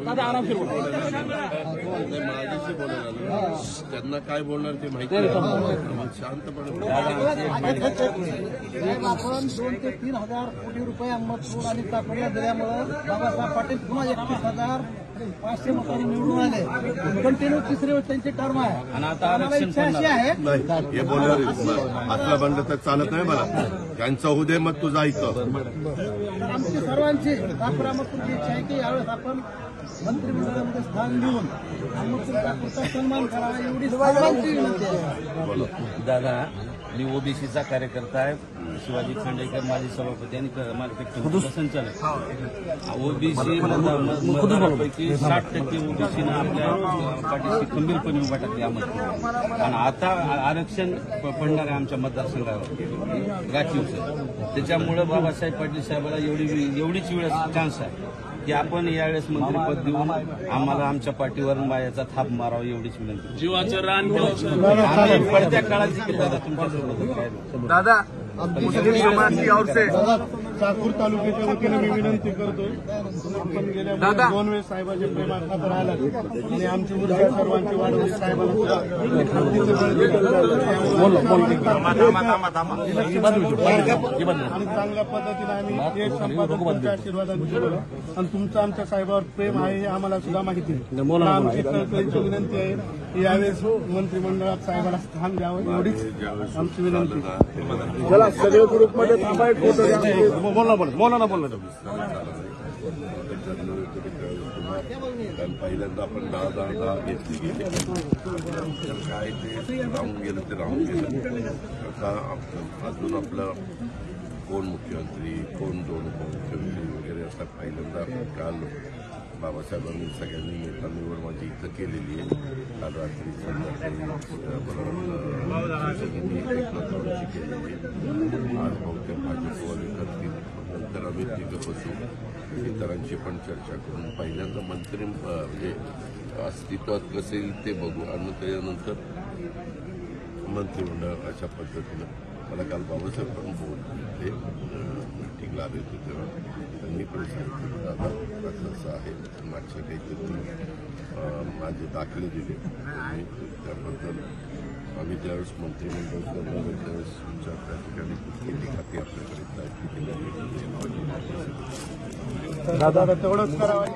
दादा आरामशीर बोला. माझ्याशी बोलायला त्यांना काय बोलणार ते माहिती आहे. शांतपणे आपण 2 ते 3 हजार कोटी रुपये अहमदपूर आणि चाकणला दिल्यामुळे बाबासाहेब पाटील पुन्हा 31,500 मतांनी निवडून आले. कंटिन्यू तिसरी वेळ त्यांची टर्म आहे आणि आता इच्छा अशी आहे नाही हे बोलणार आपलं बंड तर चालत नाही मला. त्यांचं होऊ दे मग तुझं ऐकतं. आमची सर्वांची अहमदपूरची इच्छा आहे की यावेळेस आपण मंत्रिमंडळामध्ये स्थान देऊन अहमदपूरचा सन्मान करावा एवढी सर्वांची विनंती आहे. दादा मी ओबीसीचा कार्यकर्ता आहे. शिवाजी खांडेकर माजी सभापती आणि माझ्यापेक्षा संचालक. ओबीसी पैकी 60% ओबीसीनं आपल्या पाठीशी खंबीरपणे उभा टाकली अहमदपूर. आणि आता आरक्षण पडणार आहे आमच्या मतदारसंघावर गाठीवचं. त्याच्यामुळे बाबासाहेब पाटील साहेबांना एवढीच वेळ चान्स आहे की आपण यावेळेस मंत्रिपद देऊन आम्हाला आमच्या पाठीवर मायाचा थाप मारावा एवढीच विनंती. जीवाचं रान पडत्या काळाची दादा तुमच्या दादा मुस्लिम समाजाची ओर से चाकूर तालुक्याच्या वतीने मी विनंती करतो. आपण गेल्या 2 वेळेस साहेबांच्या प्रेमाखात राहिला आणि आमची ऊर्जा सर्वांची वाढवली. साहेबांना आणि चांगल्या पद्धतीने आम्ही हे संपादन तुमच्या आशीर्वादाने केलं आणि तुमचं आमच्या साहेबावर प्रेम आहे हे आम्हाला सुद्धा माहिती आहे. आमची कळकळीची विनंती आहे की यावेळेस मंत्रिमंडळात साहेबांना स्थान द्यावं एवढीच आमची विनंती. सगळे ग्रुपमध्ये थांबाय फोटो पहिल्यांदा आपण 10 घेतली गेली काय ते राहून गेलं ते राहून गेलं. आता अजून आपलं कोण मुख्यमंत्री कोण 2 उपमुख्यमंत्री वगैरे असा पहिल्यांदा काल बाबासाहेबांनी सगळ्यांनी नेत्यांवर माझी इथं केलेली आहे. काल रात्री संध्याकाळी केलेली आहे. आज बहुतेक भाजपवाले करतील. नंतर आम्ही तिथं बसू इतरांची पण चर्चा करून पहिल्यांदा मंत्री म्हणजे अस्तित्वात कसे येईल ते बघू आणि त्याच्यानंतर मंत्रिमंडळ अशा पद्धतीनं. मला काल बाबासाहेब पण बोलले मीटिंगला आले होते तेव्हा त्यांनी पण सांगितलं दादा असं आहे मागच्या काहीतरी माझे दाखले दिले त्याबद्दल आम्ही ज्यावेळेस मंत्रिमंडळ करणार त्यावेळेस तुमच्या त्या ठिकाणी किती खाती आपल्याकडे दादा तेवढंच करावं.